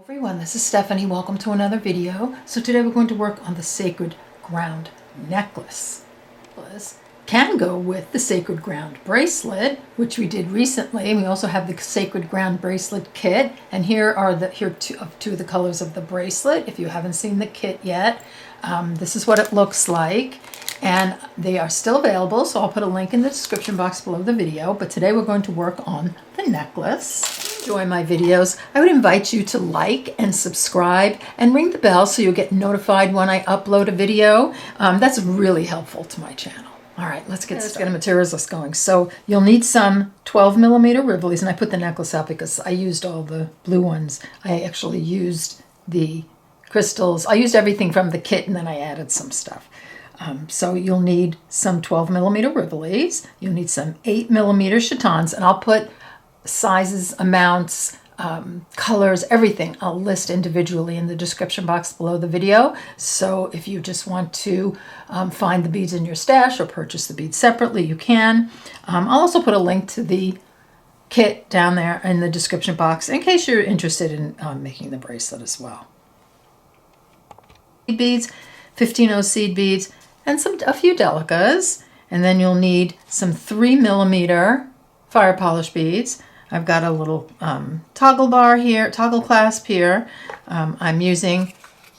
Everyone, this is Stephanie. Welcome to another video. So today we're going to work on the Sacred Ground necklace. This can go with the Sacred Ground bracelet, which we did recently. We also have the Sacred Ground bracelet kit, and here are two of the colors of the bracelet. If you haven't seen the kit yet, this is what it looks like, and they are still available. So I'll put a link in the description box below the video. But today we're going to work on the necklace. Enjoy my videos, I would invite you to like and subscribe and ring the bell so you'll get notified when I upload a video. That's really helpful to my channel. All right, let's get started. Get a materials list going. So you'll need some 12mm Rivolis, and I put the necklace out because I used all the blue ones. I actually used the crystals. I used everything from the kit, and then I added some stuff. So you'll need some 12mm Rivolis. You'll need some 8mm Chatons, and I'll put sizes, amounts, colors, everything I'll list individually in the description box below the video. So if you just want to find the beads in your stash or purchase the beads separately, you can. I'll also put a link to the kit down there in the description box in case you're interested in making the bracelet as well. Seed beads, 15-0 seed beads, and a few delicas. And then you'll need some 3mm fire polish beads. I've got a little toggle clasp here. I'm using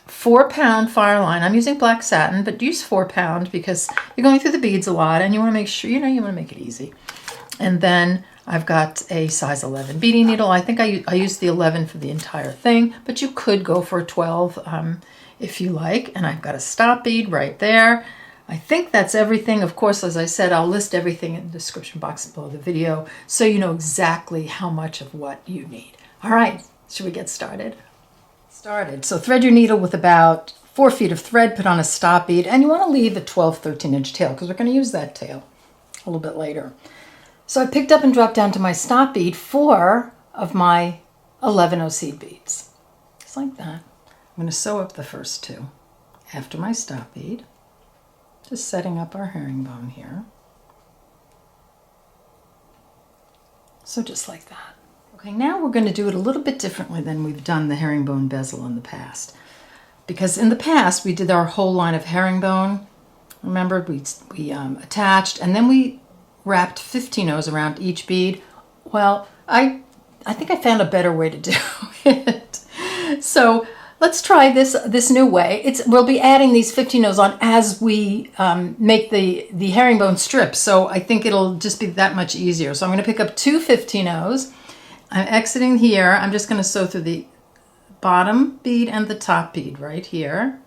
4-pound fire line. I'm using black satin, but use 4-pound because you're going through the beads a lot and you want to make sure, you want to make it easy. And then I've got a size 11 beading needle. I think I used the 11 for the entire thing, but you could go for a 12 if you like. And I've got a stop bead right there. I think that's everything. Of course, as I said, I'll list everything in the description box below the video so you know exactly how much of what you need. All right, should we get started? So thread your needle with about 4 feet of thread, put on a stop bead, and you want to leave a 12-13 inch tail because we're going to use that tail a little bit later. So I picked up and dropped down to my stop bead 4 of my 11-0 seed beads. Just like that. I'm going to sew up the first 2 after my stop bead. Just setting up our herringbone here. So just like that. Okay, now we're going to do it a little bit differently than we've done the herringbone bezel in the past. Because in the past, we did our whole line of herringbone. Remember, we attached, and then we wrapped 15-0s around each bead. Well, I think I found a better way to do it. So let's try this new way. We'll be adding these 15-0s on as we make the herringbone strip. So I think it'll just be that much easier. So I'm going to pick up 2 15-0s. I'm exiting here. I'm just going to sew through the bottom bead and the top bead right here.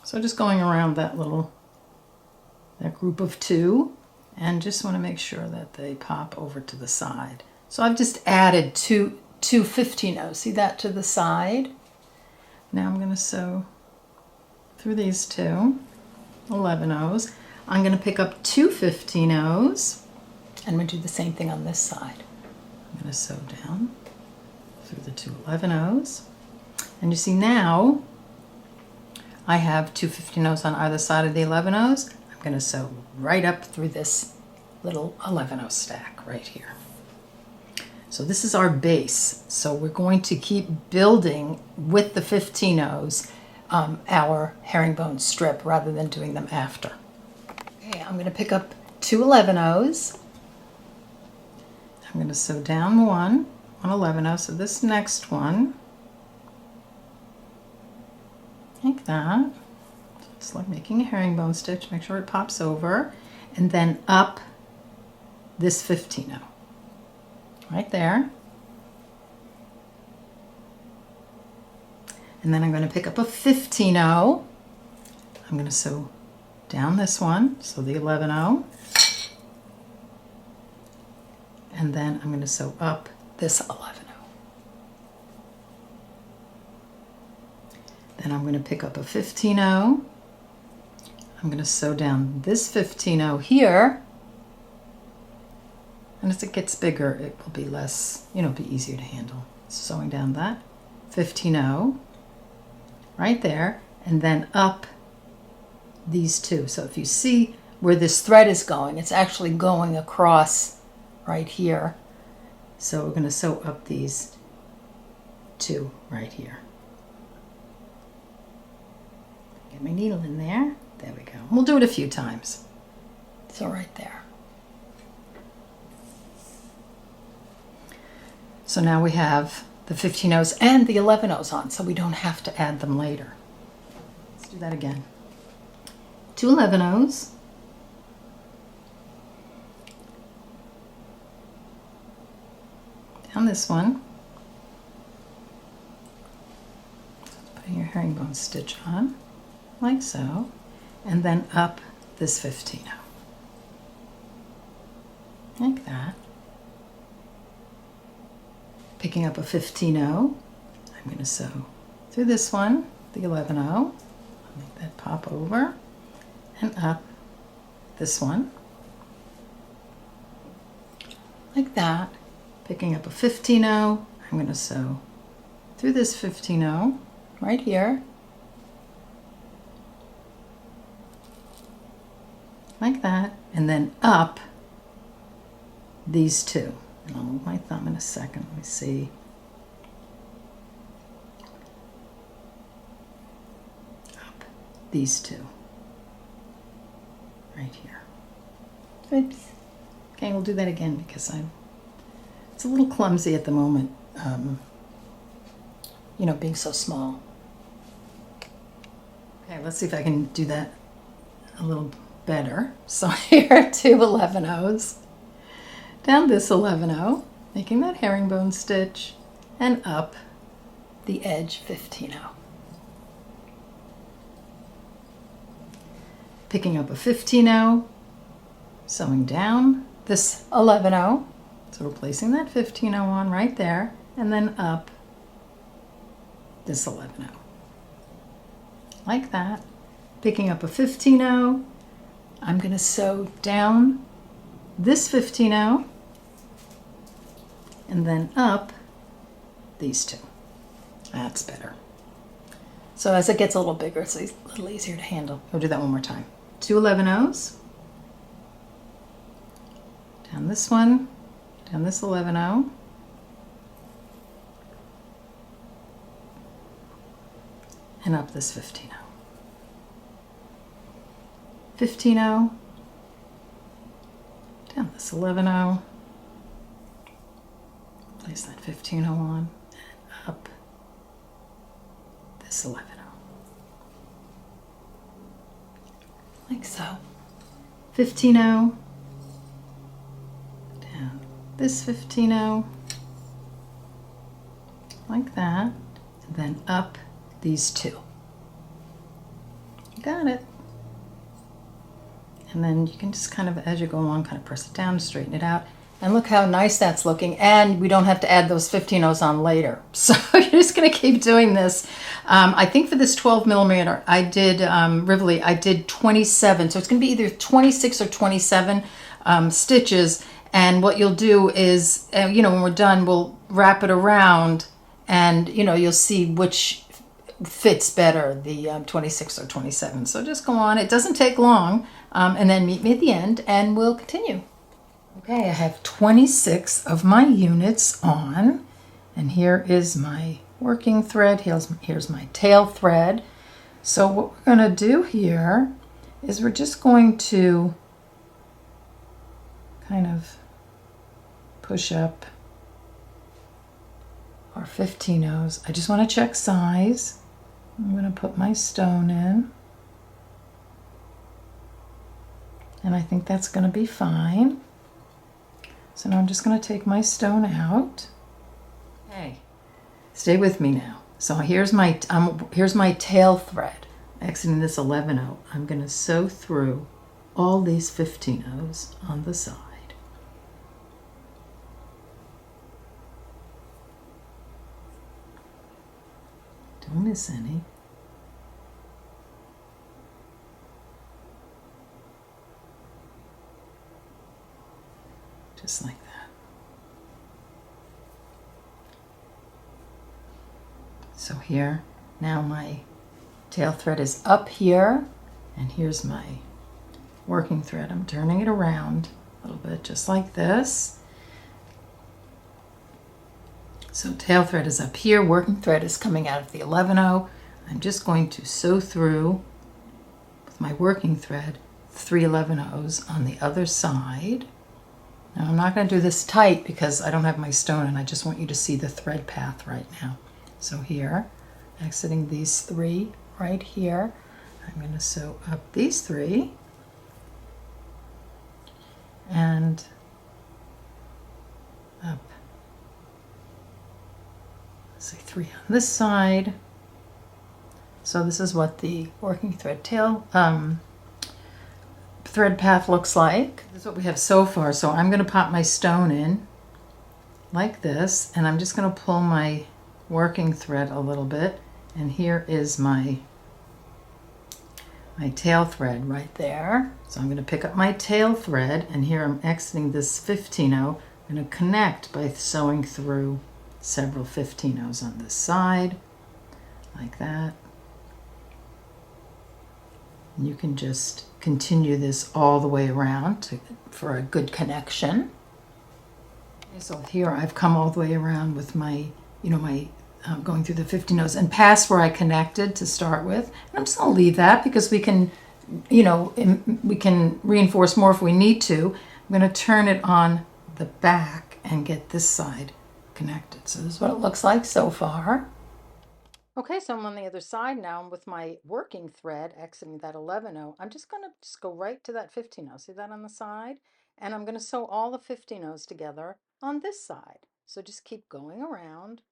So just going around that group of 2, and just want to make sure that they pop over to the side. So I've just added two 15-0s. See that to the side? Now I'm going to sew through these 2 11-0s. I'm going to pick up 2 15-0s, and I'm going to do the same thing on this side. I'm going to sew down through the 2 11-0s. And you see now I have 2 15-0s on either side of the 11-0s. I'm going to sew right up through this little 11-0 stack right here. So this is our base. So we're going to keep building with the 15-0s our herringbone strip rather than doing them after. Okay, I'm going to pick up 2 11-0s. I'm going to sew down one 11-0. So this next one, like that. It's like making a herringbone stitch. Make sure it pops over, and then up this 15-0. Right there. And then I'm going to pick up a 15-0. I'm going to sew down this one, so the 11-0. And then I'm going to sew up this 11-0. Then I'm going to pick up a 15-0. I'm going to sew down this 15-0 here. And as it gets bigger, it will be less, be easier to handle. Sewing down that 15-0 right there, and then up these 2. So if you see where this thread is going, it's actually going across right here. So we're going to sew up these 2 right here. Get my needle in there. There we go. We'll do it a few times. So right there. So now we have the 15 O's and the 11 O's on, so we don't have to add them later. Let's do that again. 2 11 O's. Down this one. Putting your herringbone stitch on, like so, and then up this 15 O. Like that. Picking up a 15 O, I'm going to sew through this one, the 11 O. I'll make that pop over and up this one, like that. Picking up a 15 O, I'm going to sew through this 15 O right here, like that, and then up these 2. And I'll move my thumb in a second. Let me see. Up these 2 right here. Oops. Okay, we'll do that again because it's a little clumsy at the moment, you know, being so small. Okay, let's see if I can do that a little better. So here are 2 11 O's. Down this 11 O, making that herringbone stitch, and up the edge 15 O. Picking up a 15 O, sewing down this 11 O, so we're placing that 15 O on right there, and then up this 11 O. Like that. Picking up a 15 O, I'm going to sew down this 15 O, and then up these 2. That's better. So as it gets a little bigger, it's a little easier to handle. We'll do that one more time. 2 11 O's. Down this one, down this 11 O. And up this 15 O. 15 O. Down this 11 O. Place that 15 O on, and up this 11 O. Like so. 15 O. Down this 15 O. Like that. And then up these 2. Got it. And then you can just kind of, as you go along, kind of press it down, straighten it out. And look how nice that's looking. And we don't have to add those 15 O's on later. So you're just going to keep doing this. I think for this 12 millimeter, I did, Rivoli, I did 27. So it's going to be either 26 or 27 stitches. And what you'll do is, you know, when we're done, we'll wrap it around and, you know, you'll see which fits better, the 26 or 27. So just go on. It doesn't take long. And then meet me at the end and we'll continue. Okay, I have 26 of my units on, and here is my working thread. Here's my tail thread. So what we're going to do here is we're just going to kind of push up our 15 O's. I just want to check size. I'm going to put my stone in. And I think that's going to be fine. So now I'm just going to take my stone out. Okay, stay with me now. So here's my tail thread. Exiting this 11 O, I'm going to sew through all these 15 O's on the side. Don't miss any. Just like that. So here, now my tail thread is up here, and here's my working thread. I'm turning it around a little bit, just like this. So tail thread is up here, working thread is coming out of the 11-0. I'm just going to sew through with my working thread 3 11-0s on the other side. Now I'm not going to do this tight because I don't have my stone and I just want you to see the thread path right now. So here, exiting these 3 right here, I'm going to sew up these 3 and up, let's see, 3 on this side. So this is what the working thread tail thread path looks like. This is what we have so far. So I'm going to pop my stone in like this, and I'm just going to pull my working thread a little bit, and here is my tail thread right there. So I'm going to pick up my tail thread, and here I'm exiting this 15-0. I'm going to connect by sewing through several 15-0s on this side like that. And you can just continue this all the way around for a good connection. Okay, so here I've come all the way around with my, going through the 15-0s and past where I connected to start with. And I'm just going to leave that because we can, we can reinforce more if we need to. I'm going to turn it on the back and get this side connected. So this is what it looks like so far. Okay, so I'm on the other side now. I'm with my working thread exiting that 11-0. I'm just going to go right to that 15-0. See that on the side? And I'm going to sew all the 15-0s together on this side. So just keep going around,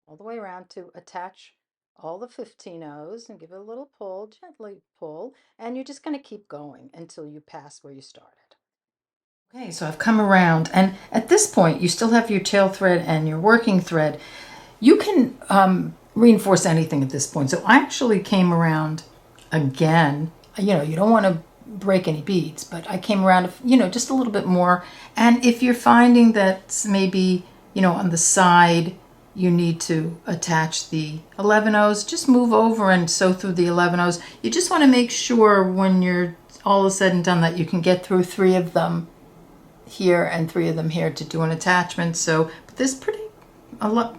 all the way around to attach all the 15-0s and give it a little pull, gently pull, and you're just going to keep going until you pass where you started. Okay, so I've come around, and at this point you still have your tail thread and your working thread. You can reinforce anything at this point. So I actually came around again. You don't want to break any beads, but I came around, just a little bit more. And if you're finding that maybe, on the side, you need to attach the 11-0s, just move over and sew through the 11-0s. You just want to make sure when you're all said and done that you can get through 3 of them here and 3 of them here to do an attachment. So, but there's a lot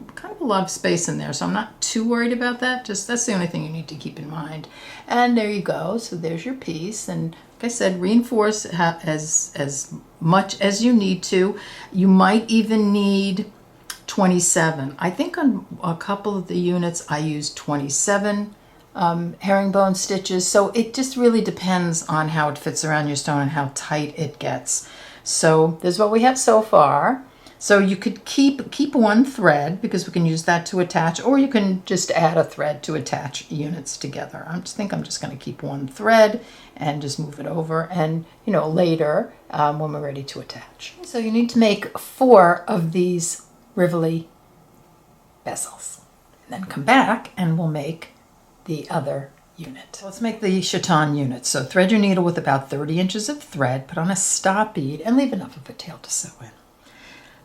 of space in there, so I'm not too worried about that. Just that's the only thing you need to keep in mind. And there you go. So there's your piece, and like I said, reinforce as much as you need to. You might even need 27. I think on a couple of the units I used 27 herringbone stitches. So it just really depends on how it fits around your stone and how tight it gets. So this is what we have so far. So you could keep one thread because we can use that to attach, or you can just add a thread to attach units together. I just think I'm just going to keep one thread and just move it over, and later when we're ready to attach. So you need to make 4 of these Rivoli bezels, and then come back and we'll make the other unit. Let's make the Chaton unit. So thread your needle with about 30 inches of thread, put on a stop bead, and leave enough of a tail to sew in.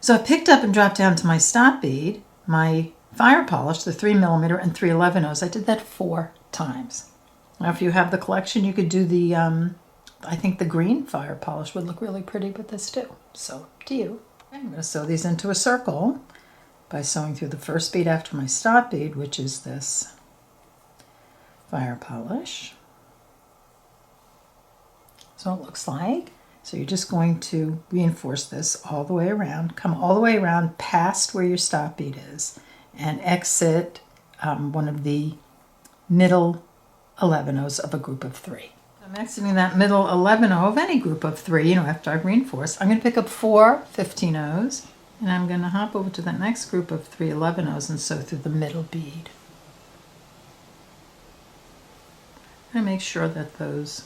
So I picked up and dropped down to my stop bead, my fire polish, the 3mm and 3 11-0s. I did that 4 times. Now if you have the collection, you could do the, I think the green fire polish would look really pretty with this too. So up to you. I'm going to sew these into a circle by sewing through the first bead after my stop bead, which is this fire polish. So it looks like. So you're just going to reinforce this all the way around, come all the way around past where your stop bead is, and exit one of the middle 11-0s of a group of 3. I'm exiting that middle 11-0 of any group of 3, after I've reinforced. I'm going to pick up 4 15-0s, and I'm going to hop over to that next group of 3 11-0s and sew through the middle bead. And make sure that those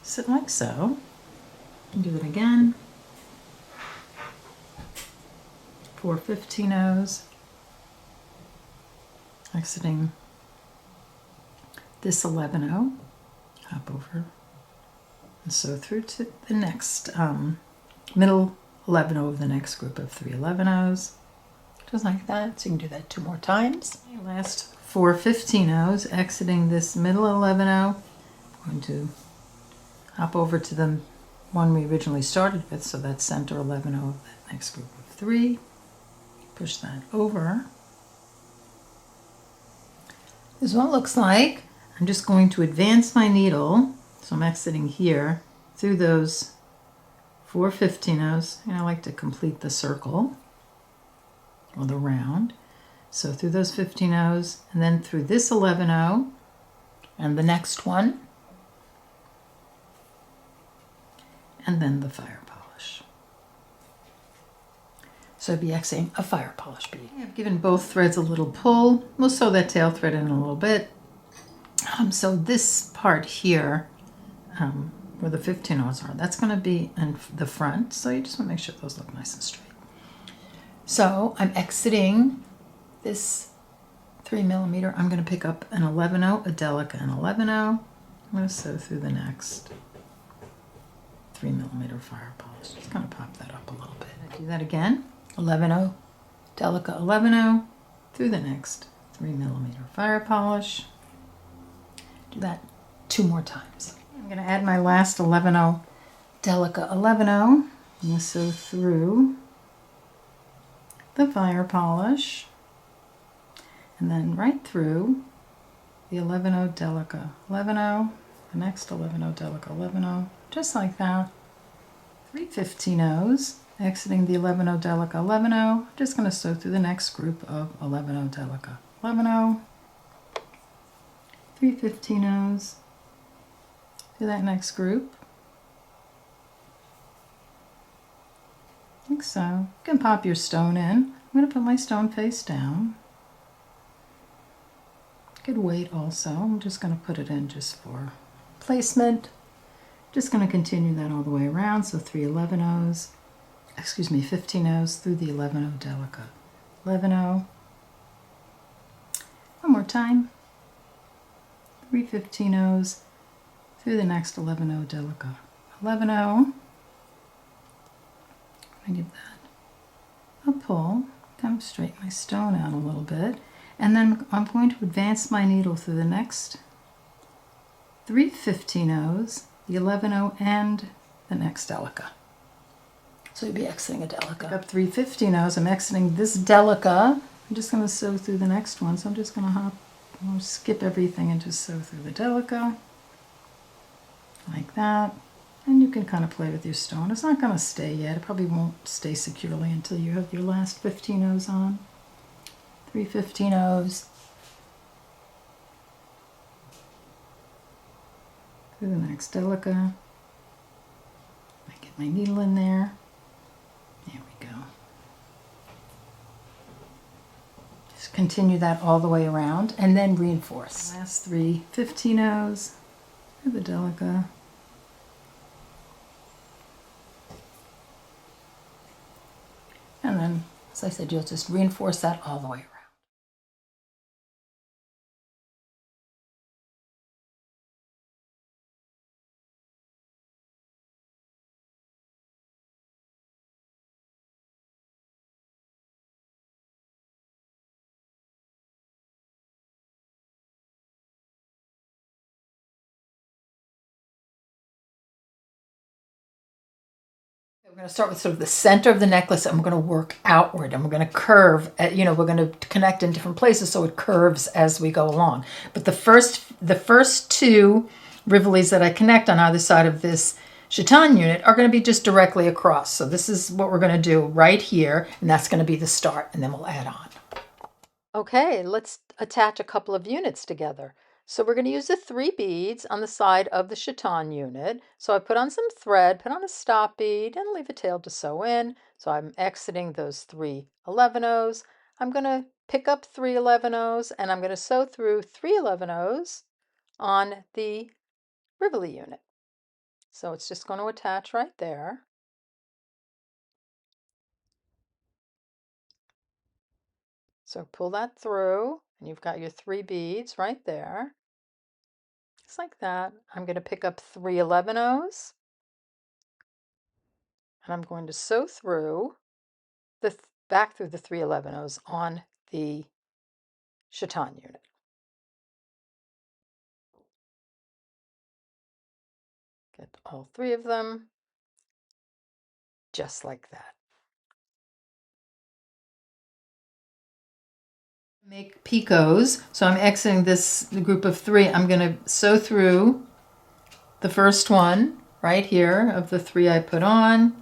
sit like so. And do it again. 4 15-0s, exiting this 11-0, hop over and sew through to the next middle 11-0 of the next group of 3 11-0s, just like that. So you can do that 2 more times. Okay, last 4 15-0s, exiting this middle 11-0. I'm going to hop over to the one we originally started with, so that's center 11-0 of that next group of 3. push that over. This is what it looks like. I'm just going to advance my needle. So I'm exiting here through those 4 15-ohs. And I like to complete the circle or the round. So through those 15-ohs and then through this 11-oh and the next one. And then the fire polish. So I'd be exiting a fire polish bead. I've given both threads a little pull. We'll sew that tail thread in a little bit. So this part here, where the 15-ohs are, that's going to be in the front. So you just want to make sure those look nice and straight. So I'm exiting this 3mm. I'm going to pick up an 11-oh, a delicate, and 11-oh. I'm going to sew through the next 3mm fire polish. Just going to pop that up a little bit. I do that again. 11-oh, delicate 11-oh, through the next 3mm fire polish. Do that 2 more times. I'm going to add my last 11-oh, delicate 11-oh. I'm going to sew through the fire polish and then right through the 11-oh, delicate 11-oh, the next 11-oh, delicate 11-oh, just like that. 3 15-ohs, exiting the 11-oh, delicate 11-oh. Just going to sew through the next group of 11-oh, delicate 11-oh. 3 15-ohs through that next group. Like so. You can pop your stone in. I'm going to put my stone face down. Good weight also. I'm just going to put it in just for placement. Just going to continue that all the way around. So 3 11-ohs, 15-ohs through the 11-oh, delicate 11-oh. One more time. 3 15-ohs through the next 11-oh, delicate 11-oh. I give that a pull, kind of straighten my stone out a little bit, and then I'm going to advance my needle through the next 3 15-ohs, the 11-oh, and the next delicate. So you'll be exiting a delicate. Up 3 15-ohs, I'm exiting this delicate. I'm just going to sew through the next one, so I'm just going to skip everything and just sew through the delicate, like that. And you can kind of play with your stone. It's not going to stay yet. It probably won't stay securely until you have your last 15-ohs on. 3 15-ohs. Through the next delicate. I get my needle in there. There we go. Just continue that all the way around and then reinforce. Last 3 15-ohs through the delicate. And then, as I said, you'll just reinforce that all the way around. We're going to start with sort of the center of the necklace, and we're going to work outward, and we're going to curve. We're going to connect in different places so it curves as we go along. But the first 2 rivolis that I connect on either side of this Chaton unit are going to be just directly across. So this is what we're going to do right here, and that's going to be the start, and then we'll add on. Okay, let's attach a couple of units together. So we're going to use the 3 beads on the side of the Chaton unit. So I put on some thread, put on a stop bead, and leave a tail to sew in. So I'm exiting those 3 11-ohs. I'm going to pick up 3 11-ohs, and I'm going to sew through 3 11-ohs on the Rivoli unit. So it's just going to attach right there. So pull that through, and you've got your 3 beads right there. Just like that. I'm going to pick up 3 11-ohs, and I'm going to sew through back through the 3 11-ohs on the Chaton unit. Get all 3 of them, just like that. Make picots, so I'm exiting the group of 3. I'm going to sew through the first one right here of the 3 I put on.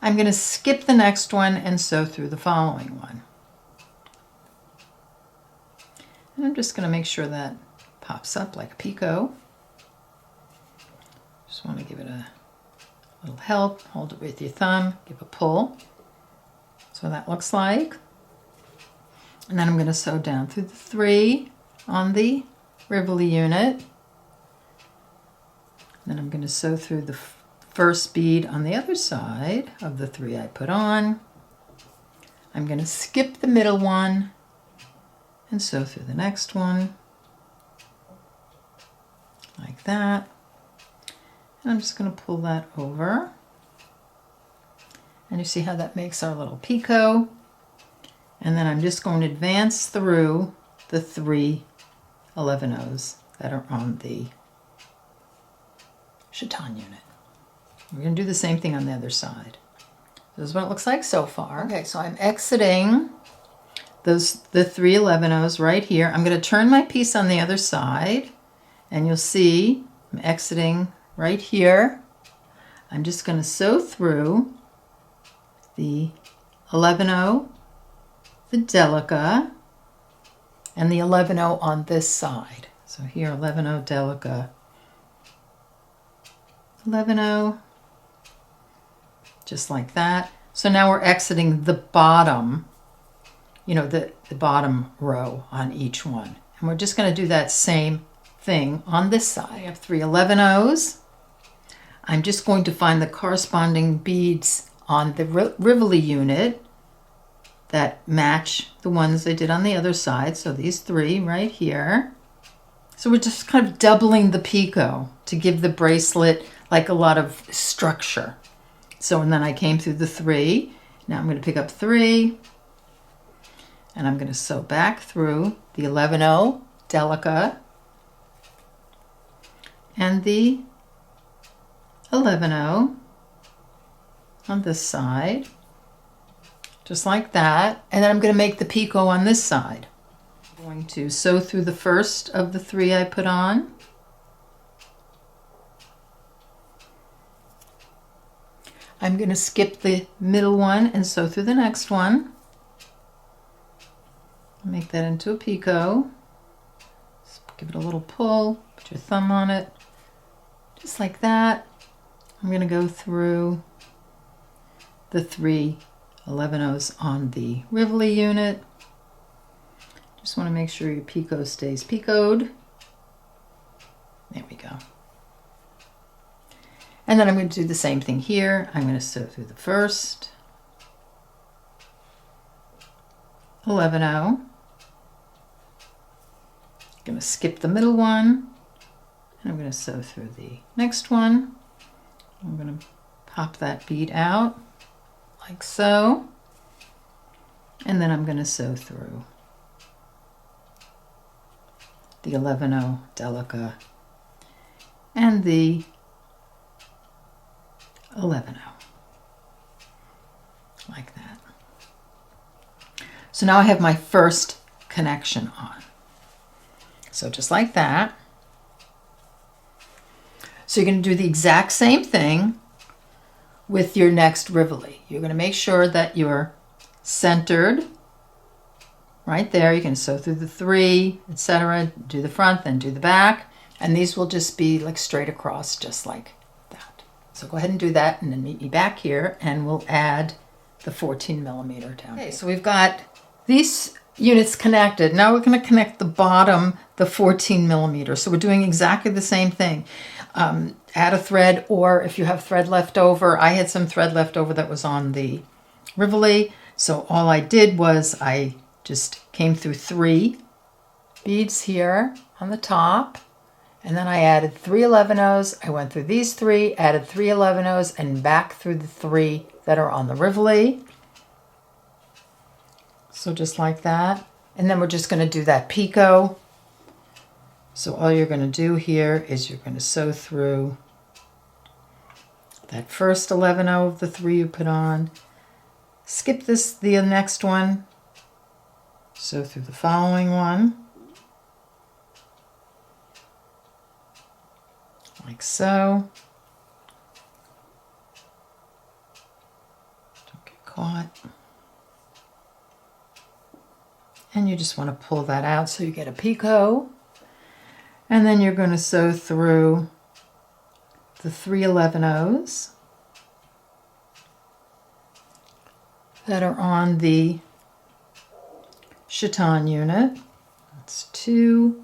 I'm going to skip the next one and sew through the following one. And I'm just going to make sure that pops up like a picot. Just want to give it a little help. Hold it with your thumb, give a pull. That's what that looks like. And then I'm going to sew down through the 3 on the Rivoli unit. Then I'm going to sew through the first bead on the other side of the 3 I put on. I'm going to skip the middle one and sew through the next one like that. And I'm just going to pull that over. And you see how that makes our little picot. And then I'm just going to advance through the 3 11-ohs that are on the Chaton unit. We're going to do the same thing on the other side. This is what it looks like so far. Okay, so I'm exiting the 3 11-ohs right here. I'm going to turn my piece on the other side, and you'll see I'm exiting right here. I'm just going to sew through the 11-oh, the delica, and the 11-oh on this side. So here, 11-oh delica, 11-oh, just like that. So now we're exiting the bottom, you know, the bottom row on each one. And we're just going to do that same thing on this side. I have 3 11-ohs. I'm just going to find the corresponding beads on the Rivoli unit that match the ones I did on the other side. So these 3 right here. So we're just kind of doubling the picot to give the bracelet like a lot of structure. So and then I came through the 3. Now I'm going to pick up 3 and I'm going to sew back through the 11-oh delica and the 11-oh on this side. Just like that. And then I'm going to make the picot on this side. I'm going to sew through the first of the 3 I put on. I'm going to skip the middle one and sew through the next one. Make that into a picot. Just give it a little pull, put your thumb on it. Just like that. I'm going to go through the 3 11-ohs on the Rivoli unit. Just want to make sure your picot stays picoted. There we go. And then I'm going to do the same thing here. I'm going to sew through the first 11-oh. I'm going to skip the middle one. And I'm going to sew through the next one. I'm going to pop that bead out like so. And then I'm going to sew through the 11-oh delica and the 11-oh, like that. So now I have my first connection on. So just like that. So you're going to do the exact same thing with your next Rivoli. You're going to make sure that you're centered right there. You can sew through the 3, etc. Do the front, then do the back. And these will just be like straight across, just like that. So go ahead and do that and then meet me back here and we'll add the 14mm down. Okay, so we've got these units connected. Now we're going to connect the bottom, the 14mm. So we're doing exactly the same thing. Add a thread, or if you have thread left over, I had some thread left over that was on the Rivoli. So all I did was I just came through 3 beads here on the top, and then I added 3 11-ohs. I went through these 3, added 3 11-ohs, and back through the 3 that are on the Rivoli. So just like that. And then we're just going to do that picot. So all you're going to do here is you're going to sew through that first 11-oh of the 3 you put on, skip the next one, Sew through the following one, like so. Don't get caught. And you just want to pull that out so you get a picot. And then you're going to sew through the 3 11/0s that are on the Chaton unit. That's 2,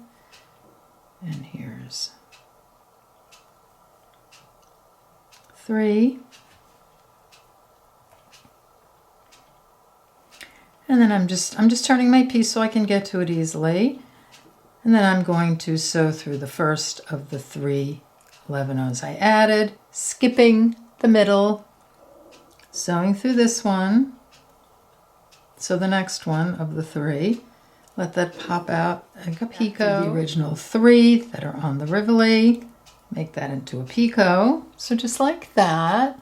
and here's 3. And then I'm just turning my piece so I can get to it easily. And then I'm going to sew through the first of the 3 11/0s I added, skipping the middle, sewing through this one. So the next one of the 3, let that pop out like a picot. The original 3 that are on the Rivoli, make that into a picot. So just like that.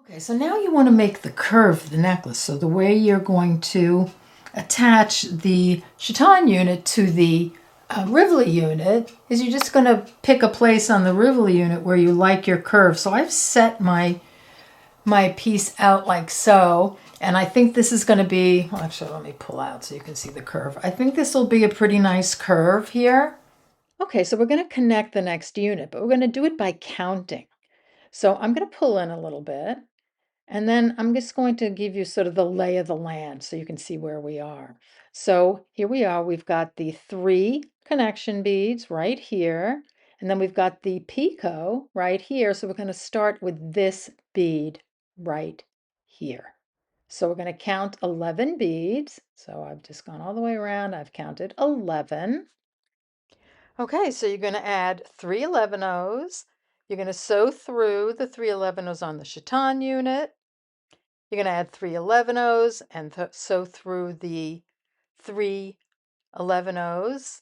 Okay, so now you want to make the curve of the necklace. So the way you're going to attach the Chaton unit to the Rivoli unit is you're just going to pick a place on the Rivoli unit where you like your curve. So I've set my piece out like so, and I think this is going to be, well, actually let me pull out so you can see the curve. I think this will be a pretty nice curve here. Okay, so we're going to connect the next unit, but we're going to do it by counting. So I'm going to pull in a little bit. And then I'm just going to give you sort of the lay of the land so you can see where we are. So here we are. We've got the 3 connection beads right here. And then we've got the picot right here. So we're going to start with this bead right here. So we're going to count 11 beads. So I've just gone all the way around. I've counted 11. Okay, so you're going to add 3 11/0s. You're going to sew through the 3 11/0s on the Chaton unit. You're going to add 3 11/0s and sew through the 3 11/0s.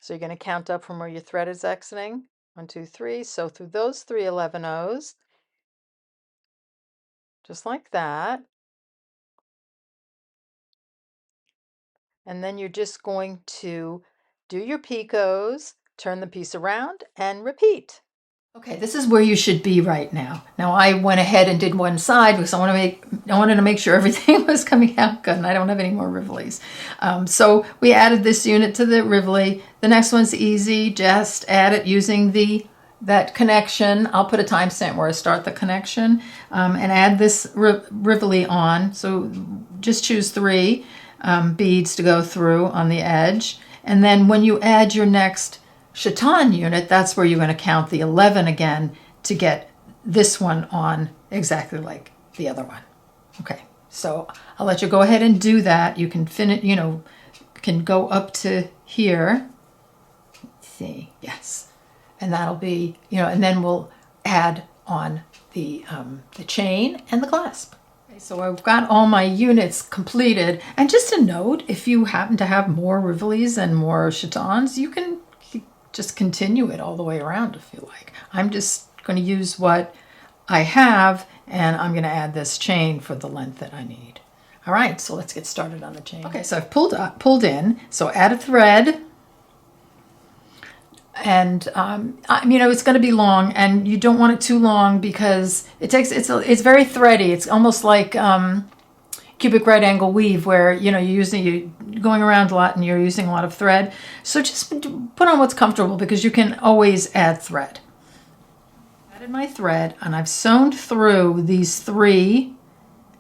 So you're going to count up from where your thread is exiting. 1, 2, 3. Sew through those 3 11/0s. Just like that. And then you're just going to do your picots, turn the piece around, and repeat. Okay, this is where you should be right now. Now I went ahead and did one side because I wanted to make sure everything was coming out good, and I don't have any more Rivolis. So we added this unit to the Rivoli. The next one's easy. Just add it using that connection. I'll put a timestamp where I start the connection, and add this Rivoli on. So just choose 3 beads to go through on the edge, and then when you add your next Chaton unit, that's where you're going to count the 11 again to get this one on exactly like the other one. Okay, so I'll let you go ahead and do that. You can finish, can go up to here. Let's see, yes, and that'll be, and then we'll add on the chain and the clasp. Okay, so I've got all my units completed. And just a note, if you happen to have more Rivolis and more Chatons, you can just continue it all the way around if you like. I'm just going to use what I have, and I'm going to add this chain for the length that I need. All right, so let's get started on the chain. Okay, so I've pulled in, so add a thread, and it's going to be long, and you don't want it too long because it's very thready. It's almost like cubic right angle weave where you're going around a lot and you're using a lot of thread. So just put on what's comfortable because you can always add thread. Added my thread, and I've sewn through these 3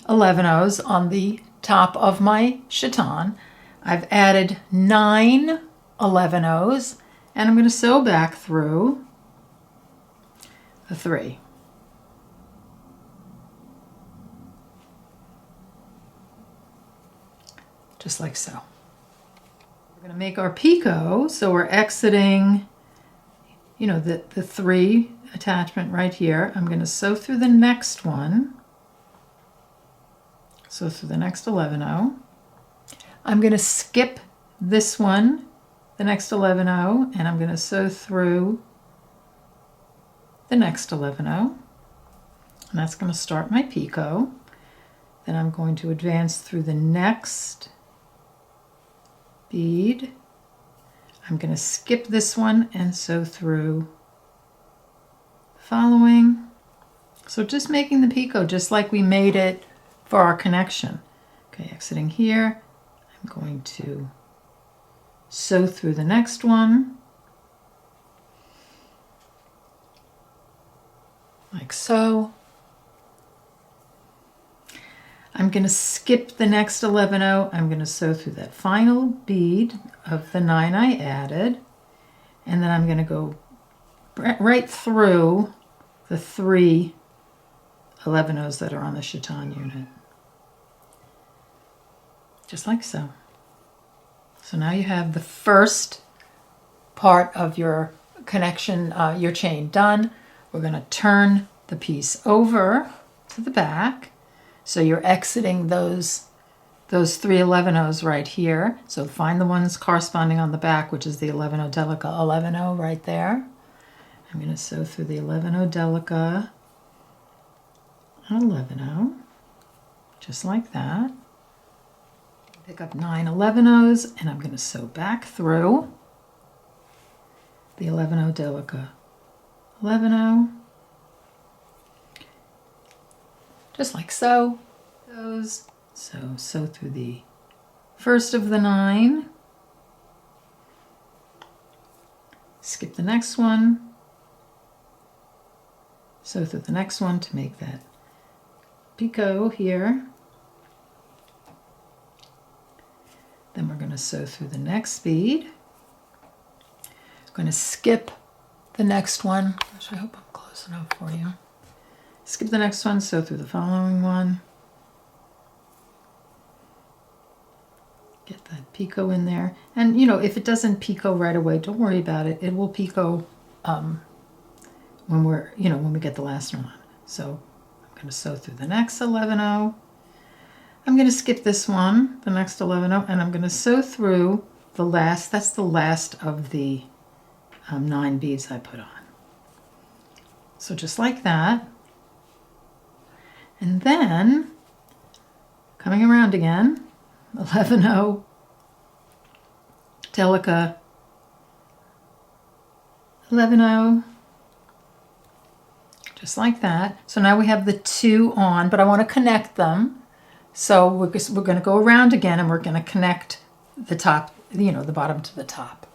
11/0s on the top of my Chaton. I've added 9 11/0s, and I'm going to sew back through the 3. Just like so. We're going to make our picot, so we're exiting, the 3 attachment right here. I'm going to sew through the next one. Sew through the next 11-0. I'm going to skip this one, the next 11-0, and I'm going to sew through the next 11-0. And that's going to start my picot. Then I'm going to advance through the next bead. I'm going to skip this one and sew through the following. So just making the picot just like we made it for our connection. Okay, exiting here, I'm going to sew through the next one, like so. I'm going to skip the next 11-0. I'm going to sew through that final bead of the 9 I added, and then I'm going to go right through the 3 11-0s that are on the Chaton unit. Just like so. So now you have the first part of your connection, your chain done. We're going to turn the piece over to the back. So you're exiting those 3 11-0s right here. So find the ones corresponding on the back, which is the 11-0 delica 11-0 right there. I'm going to sew through the 11-0 delica 11-0, just like that. Pick up 9 11-0s, and I'm going to sew back through the 11-0 delica 11-0, just like so. Sew through the first of the 9, skip the next one, sew through the next one to make that picot here. Then we're going to sew through the next bead. I'm going to skip the next one. Gosh, I hope I'm close enough for you. Skip the next one, sew through the following one. Get that picot in there. And you know, if it doesn't picot right away, don't worry about it. It will picot when we get the last one on. So I'm going to sew through the next 11-0. I'm going to skip this one, the next 11-0, and I'm going to sew through the last, that's the last of the 9 beads I put on. So just like that. And then, coming around again, 11-0, delica 11-0, just like that. So now we have the 2 on, but I want to connect them. So we're going to go around again, and we're going to connect the top, the bottom to the top.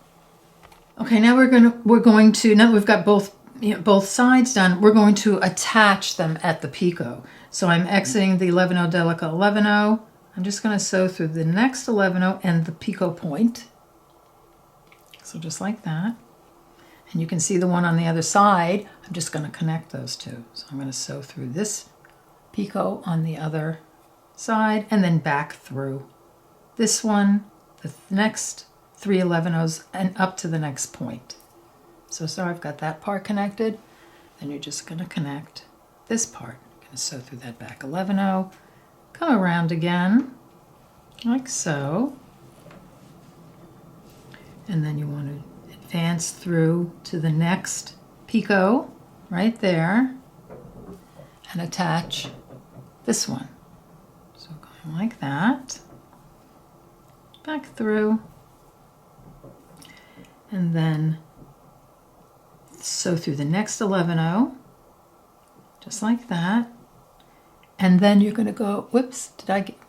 Okay, now we're going to now that we've got both sides done, we're going to attach them at the picot. So I'm exiting the 11-0 delica 11-0. I'm just going to sew through the next 11-0 and the picot point. So just like that. And you can see the one on the other side. I'm just going to connect those two. So I'm going to sew through this picot on the other side and then back through this one, the next 3 11-0s, and up to the next point. So I've got that part connected. Then you're just going to connect this part. You're going to sew through that back 11-0, come around again, like so. And then you want to advance through to the next picot right there and attach this one. So going like that, back through, and then sew through the next 11-0, just like that. And then you're going to go, whoops,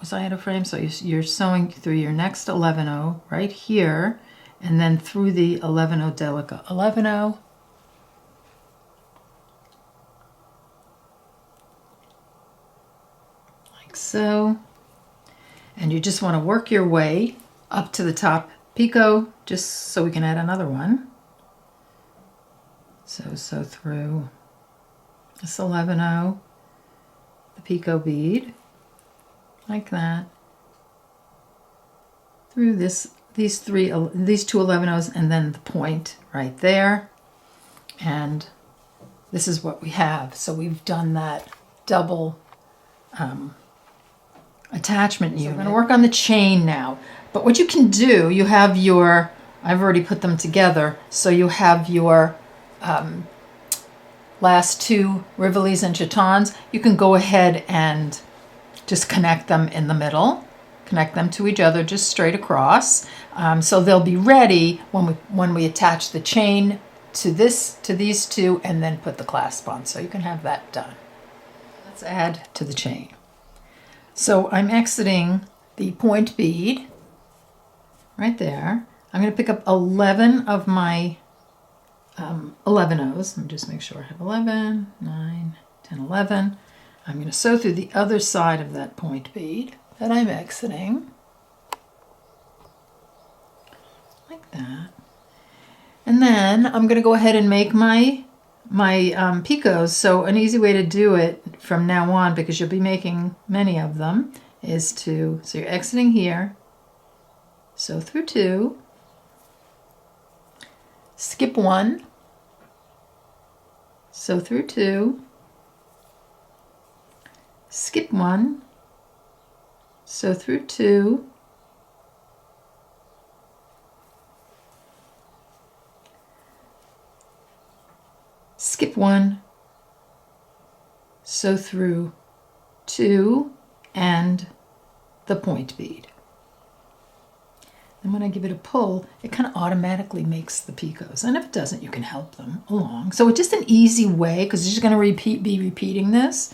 was I out of frame? So you're sewing through your next 11-0 right here, and then through the 11-0 delica 11-0. Like so. And you just want to work your way up to the top picot, just so we can add another one. So sew through this 11-0, the picot bead, like that, through these two 11-0s, and then the point right there, and this is what we have. So we've done that double attachment unit. So we're going to work on the chain now. But what you can do, you have your, I've already put them together, so you have your last two Rivolis and Chatons. You can go ahead and just connect them in the middle, connect them to each other just straight across. So they'll be ready when we attach the chain to these two and then put the clasp on. So you can have that done. Let's add to the chain. So I'm exiting the point bead right there. I'm going to pick up 11 of my 11 O's. Let me just make sure I have 11, 9, 10, 11. I'm going to sew through the other side of that point bead that I'm exiting. Like that. And then I'm going to go ahead and make my picots. So an easy way to do it from now on, because you'll be making many of them, is so you're exiting here, sew through 2, skip 1, sew through 2, skip 1, sew through 2, skip 1, sew through 2 and the point bead. And when I give it a pull, it kind of automatically makes the picots. And if it doesn't, you can help them along. So it's just an easy way, because you're just going to be repeating this.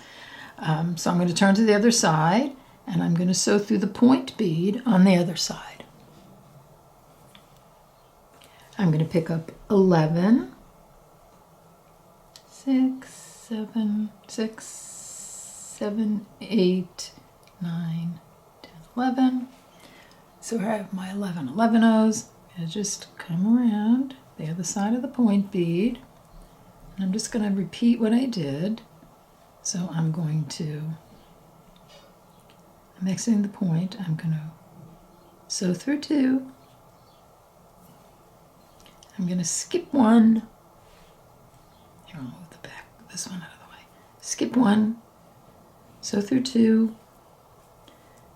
So I'm going to turn to the other side, and I'm going to sew through the point bead on the other side. I'm going to pick up 11, 6, 7, 8, 9, 10, 11. So I have my 11 O's. I'm going to just come around the other side of the point bead. And I'm just going to repeat what I did. So I'm exiting the point. I'm going to sew through 2. I'm going to skip 1. Here, I'll move this one out of the way. Skip 1, sew through 2,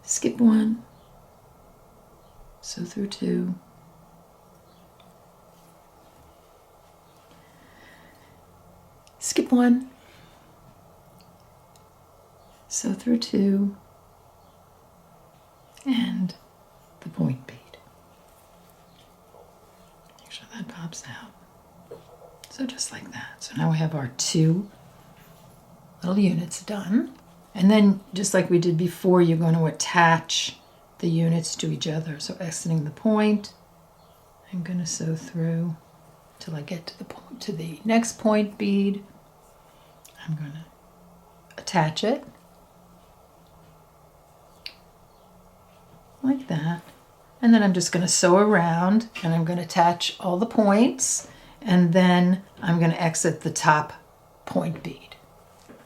skip 1, sew through 2, skip 1, sew through 2, and the point bead. Make sure that pops out. So just like that. So now we have our 2 little units done. And then just like we did before, you're going to attach the units to each other. So exiting the point, I'm going to sew through till I get to the next point bead. I'm going to attach it like that. And then I'm just going to sew around, and I'm going to attach all the points. And then I'm going to exit the top point bead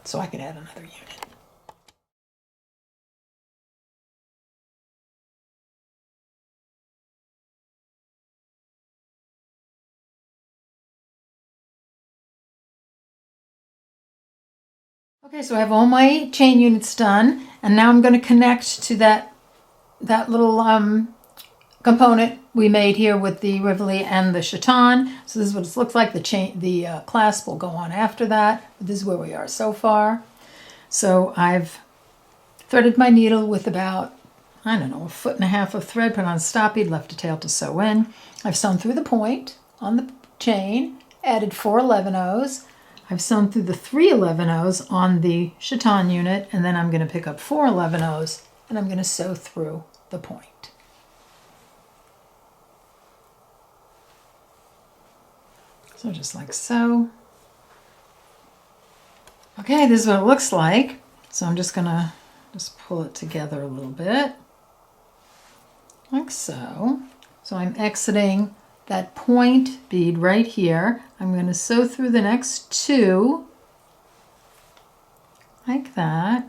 so I can add another unit. Okay, so I have all my chain units done, and now I'm going to connect to that little component we made here with the Rivoli and the Chaton. So this is what it looks like. The clasp will go on after that. This is where we are so far. So I've threaded my needle with about, I don't know, 1.5 feet of thread, put on a stop bead, left a tail to sew in. I've sewn through the point on the chain, added 4 11 O's. I've sewn through the 3 11 O's on the Chaton unit, and then I'm going to pick up 4 11 O's, and I'm going to sew through the point. So just like so. Okay, this is what it looks like. So I'm just gonna pull it together a little bit, like so. So I'm exiting that point bead right here. I'm gonna sew through the next 2, like that.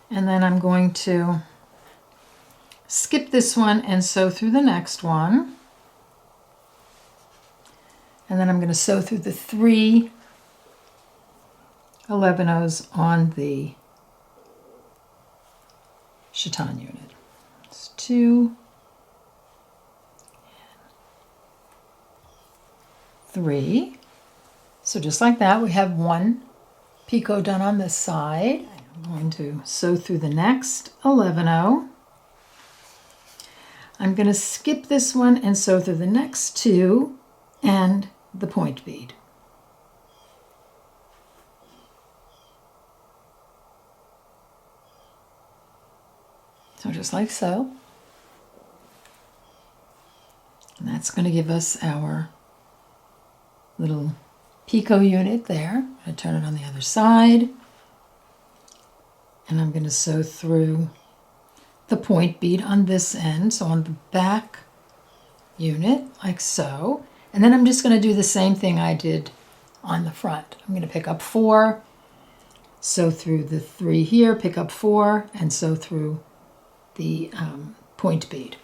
And then I'm going to skip this one and sew through the next one. And then I'm going to sew through the 3 11 O's on the Chaton unit. It's 2, 3. So just like that, we have 1 picot done on this side. I'm going to sew through the next 11 O. I'm going to skip this one and sew through the next 2 and the point bead. So just like so. And that's going to give us our little picot unit there. I'm going to turn it on the other side. And I'm going to sew through the point bead on this end, so on the back unit, like so. And then I'm just going to do the same thing I did on the front. I'm going to pick up 4, sew through the 3 here, pick up 4, and sew through the point bead.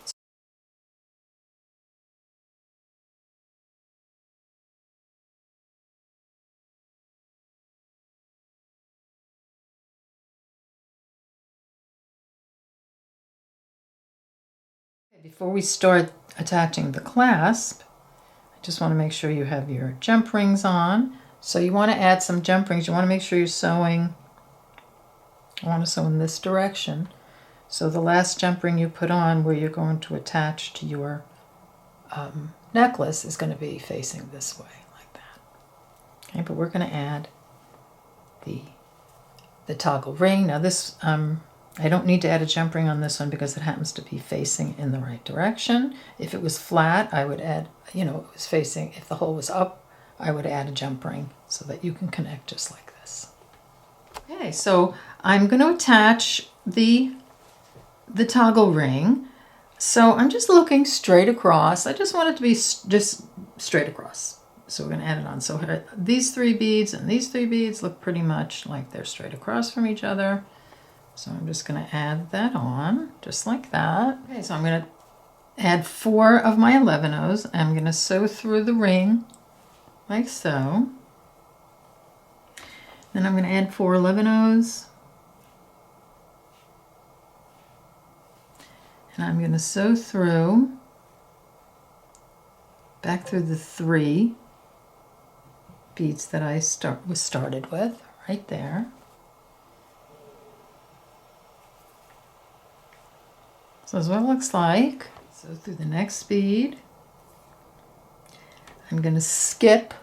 Before we start attaching the clasp, I just want to make sure you have your jump rings on. So you want to add some jump rings. You want to make sure you're sewing. I want to sew in this direction. So the last jump ring you put on where you're going to attach to your necklace is going to be facing this way, like that. Okay, but we're going to add the toggle ring. Now this, I don't need to add a jump ring on this one because it happens to be facing in the right direction. If it was flat, I would add, it was facing, if the hole was up, I would add a jump ring so that you can connect just like this. Okay, so I'm going to attach the toggle ring. So I'm just looking straight across. I just want it to be just straight across. So we're going to add it on. So these 3 beads and these 3 beads look pretty much like they're straight across from each other. So I'm just going to add that on, just like that. Okay, so I'm going to add 4 of my 11 O's. I'm going to sew through the ring, like so. Then I'm going to add 4 11 O's. And I'm going to sew through, back through the 3 beads that I started with, right there. So that's what it looks like. So through the next bead, I'm going to skip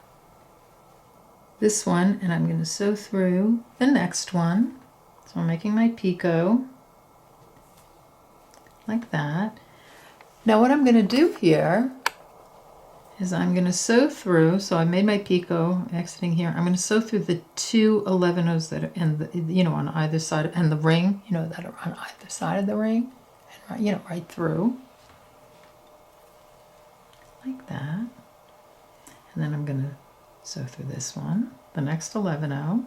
this one and I'm going to sew through the next one. So I'm making my picot like that. Now what I'm going to do here is I'm going to sew through, so I made my picot exiting here. I'm going to sew through the 2 11 O's that are in the, on either side, and the ring, that are on either side of the ring. Right through, like that. And then I'm going to sew through this one, the next 11 O.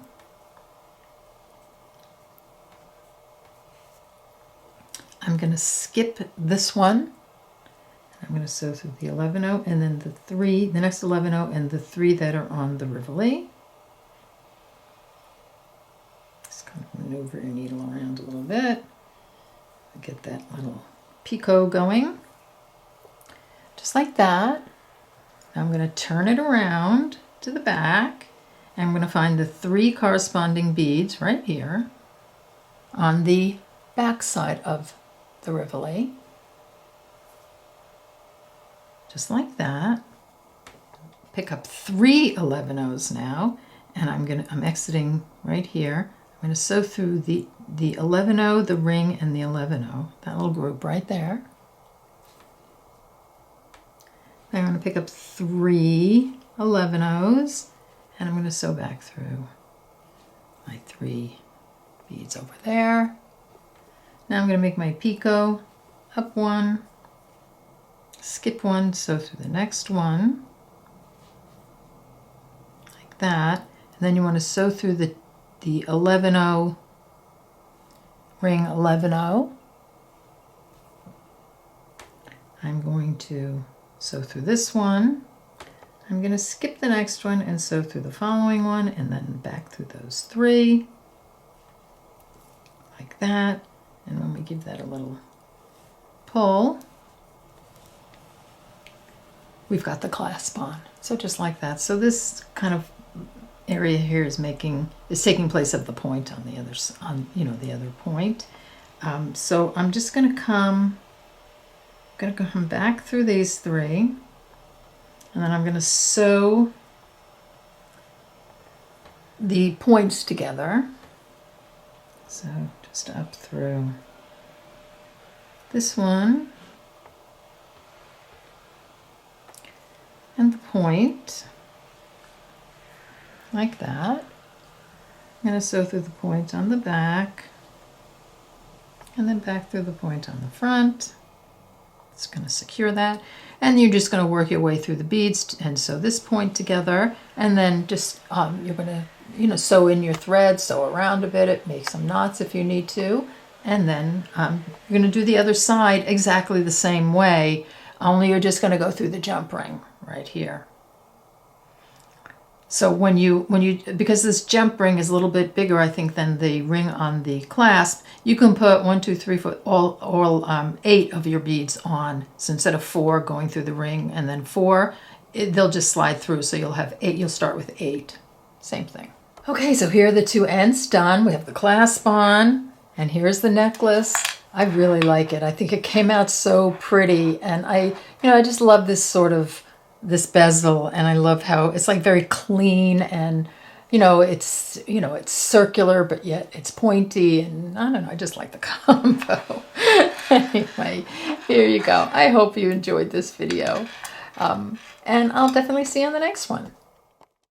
I'm going to skip this one. I'm going to sew through the 11 O and then the next 11 O and the 3 that are on the Rivoli. Just kind of maneuver your needle around a little bit. Get that little picot going, just like that. Now I'm going to turn it around to the back, and I'm going to find the 3 corresponding beads right here on the back side of the Rivoli, just like that. Pick up 3 11 O's now, and I'm exiting right here. I'm going to sew through the 11 O, the ring, and the 11 O, that little group right there. I'm going to pick up 3 11 O's, and I'm going to sew back through my 3 beads over there. Now I'm going to make my picot, up 1, skip 1, sew through the next one, like that. And then you want to sew through the 11 O, ring 11 O. I'm going to sew through this one. I'm going to skip the next one and sew through the following one and then back through those 3 like that. And when we give that a little pull, we've got the clasp on. So just like that. So this kind of area here is taking place of the point on the other, the other point. So I'm just going to come back through these 3, and then I'm going to sew the points together. So just up through this one and the point like that. I'm going to sew through the point on the back and then back through the point on the front. It's going to secure that, and you're just going to work your way through the beads and sew this point together, and then just you're going to sew in your thread, sew around a bit, make some knots if you need to, and then you're going to do the other side exactly the same way, only you're just going to go through the jump ring right here. So when you because this jump ring is a little bit bigger, I think, than the ring on the clasp, you can put 1, 2, 3, 4, all 8 of your beads on. So instead of 4 going through the ring and then 4, they'll just slide through. So you'll have 8. You'll start with 8. Same thing. Okay, so here are the 2 ends done. We have the clasp on, and here's the necklace. I really like it. I think it came out so pretty, and I just love this sort of this bezel, and I love how it's like very clean, and it's circular but yet it's pointy, and I don't know, I just like the combo. Anyway, here you go. I hope you enjoyed this video, and I'll definitely see you on the next one.